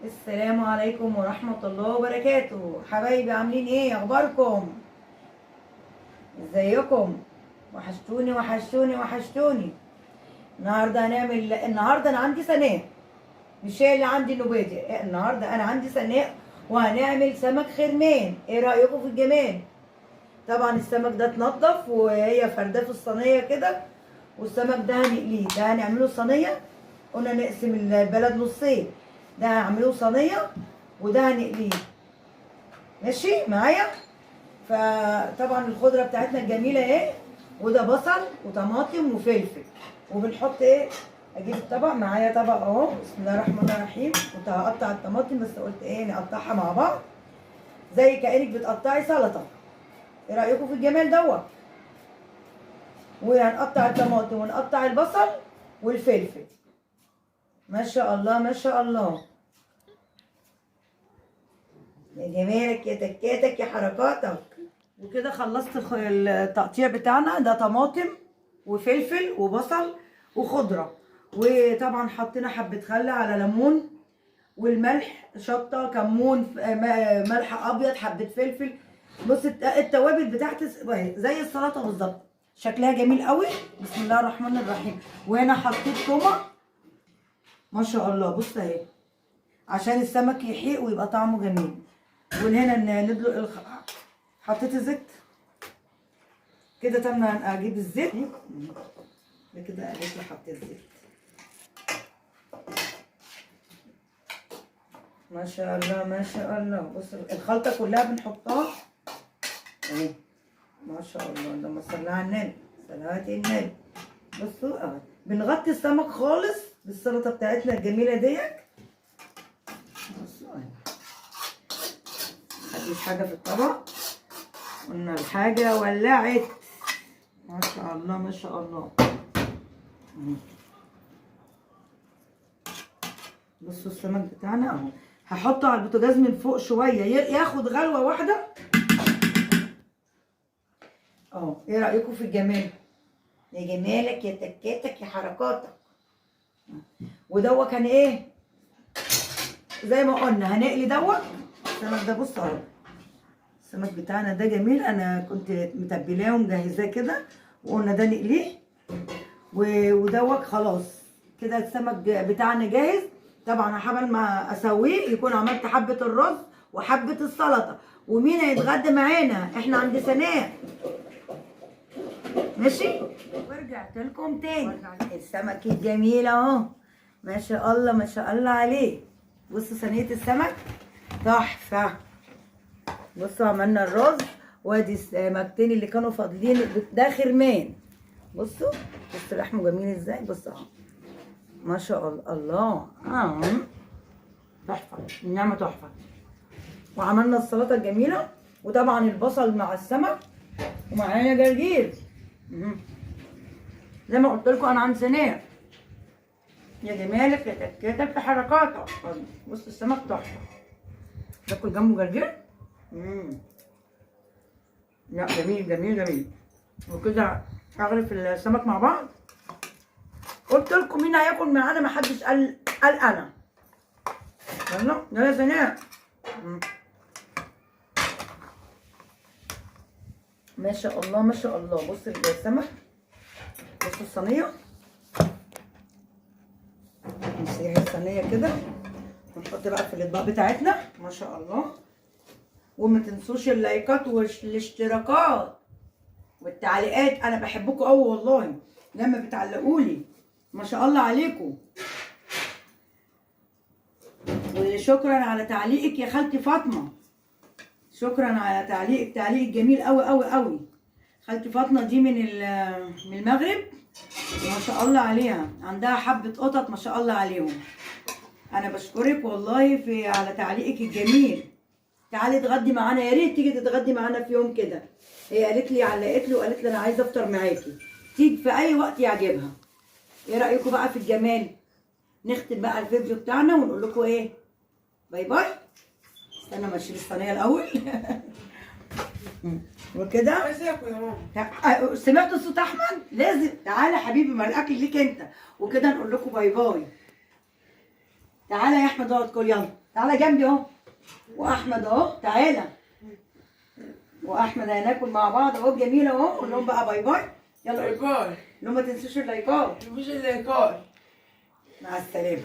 السلام عليكم ورحمة الله وبركاته. حبايبي عاملين ايه؟ اخباركم؟ ازيكم؟ وحشتوني وحشتوني وحشتوني. النهارده انا عندي سناء، مش هي اللي عندي نوبادي. النهارده انا عندي سناء وهنعمل سمك خرمان. ايه رأيكم في الجمال؟ طبعا السمك ده اتنضف وهي فرداه في الصينيه كده، والسمك ده هنقليه. ده هنعمله صينيه، قلنا نقسم البلد نصين. ده هعمله صينيه وده هنقليه. ماشي معايا؟ فطبعا الخضره بتاعتنا الجميله اهي، وده بصل وطماطم وفلفل. وبنحط ايه؟ اجيب الطبق معايا، طبق اهو. بسم الله الرحمن الرحيم. كنت هقطع الطماطم بس قلت ايه نقطعها مع بعض زي كأنك بتقطعي سلطه. ايه رأيكم في الجمال دوت؟ وهنقطع الطماطم ونقطع البصل والفلفل. ما شاء الله ما شاء الله، يا جمالك يا تكاتك يا حركاتك. وكده خلصت التقطيع بتاعنا. ده طماطم وفلفل وبصل وخضرة، وطبعا حطينا حبة خل على ليمون والملح، شطة، كمون، ملح ابيض، حبة فلفل. بص التوابل بتاعتي زي السلطة بالظبط، شكلها جميل قوي. بسم الله الرحمن الرحيم. وهنا حطيت تومة ما شاء الله، بص اهي، عشان السمك يحيق ويبقى طعمه جميل. وهنا ندلق حطيت الزيت كده. طبعا اجيب الزيت كده، قالت لي حطيت زيت. ما شاء الله ما شاء الله. بص الخلطه كلها بنحطها اهي. ما شاء الله، اللهم صل على النبي، صلاه النبي. بصوا اهو، بنغطي السمك خالص بالسلطه بتاعتنا الجميله ديت. بصوا اهي، مفيش حاجه في الطبق. قلنا الحاجه ولعت. ما شاء الله ما شاء الله. بصوا السمك بتاعنا اهو. هحطه على البوتاجاز من فوق شويه ياخد غلوه واحده اهو. ايه رايكم في الجمال؟ يا جمالك يا تكاتك يا حركاتك. ودوت كان ايه؟ زي ما قلنا هنقلي دوت السمك ده. بص اهو، السمك بتاعنا ده جميل. انا كنت متبلاه ومجهزاه كده، وقلنا ده نقليه. ودوت خلاص كده السمك بتاعنا جاهز. طبعا حبل ما اسويه يكون عملت حبه الرز وحبه السلطه. ومين هيتغدى معانا؟ احنا عند سناء. ماشي. ورجعت لكم تاني. السمك الجميل اهو، ما شاء الله ما شاء الله عليه. بصوا صينيه السمك تحفه. بصوا عملنا الرز، وادي السمكتين اللي كانوا فاضلين ده خرمان. بصوا بصوا لحمه جميل ازاي. بصوا اهو، ما شاء الله الله. تحفه، النعمه تحفه. وعملنا السلطه الجميله، وطبعا البصل مع السمك، ومعانا جرجير. زي ما قلت لكم انا عن سناء. يا جمالك يا تكاتك يا حركاتك. بص السمك تحفه. تاكل جنبه جرجير. لا جميل جميل جميل. وكده اغرف السمك مع بعض. قلت لكم مين هياكل معانا، ما حدش قال انا. يلا يلا يا سناء. ما شاء الله ما شاء الله. بص السمك، بصوا الصينيه. نسيح الصينيه كده ونحط بقى في الاطباق بتاعتنا. ما شاء الله. وما تنسوش اللايكات والاشتراكات والتعليقات. انا بحبكم قوي والله لما بتعلقوا لي. ما شاء الله عليكم. وشكرا على تعليقك يا خالتي فاطمه. شكرا على تعليقك، تعليق جميل قوي قوي قوي. خالتي فاطمه دي من المغرب. ما شاء الله عليها، عندها حبه قطط ما شاء الله عليهم. انا بشكرك والله على تعليقك الجميل. تعالي اتغدي معانا، يا ريت تيجي تتغدي معانا في يوم كده. هي قالت لي، علقت لي وقالت لي انا عايزه افطر معاكي. تيجي في اي وقت يعجبها. ايه رايكم بقى في الجمال؟ نختم بقى الفيديو بتاعنا ونقول لكم ايه؟ باي باي. استنى ما اشيل الصينيه الاول. وكده ازيكم يا ماما؟ سمعتوا صوت احمد؟ لازم تعالى حبيبي، ما الاكل ليك انت. وكده نقول لكم باي باي. تعالى يا احمد اقعد كل، يلا تعالى جنبي اهو. واحمد اهو تعالى. واحمد هناكل مع بعض اهو، جميل اهو. قول لهم بقى باي باي. يلا قول باي. لهم ما تنسوش اللايكات. مش اللايكات. مع السلامه.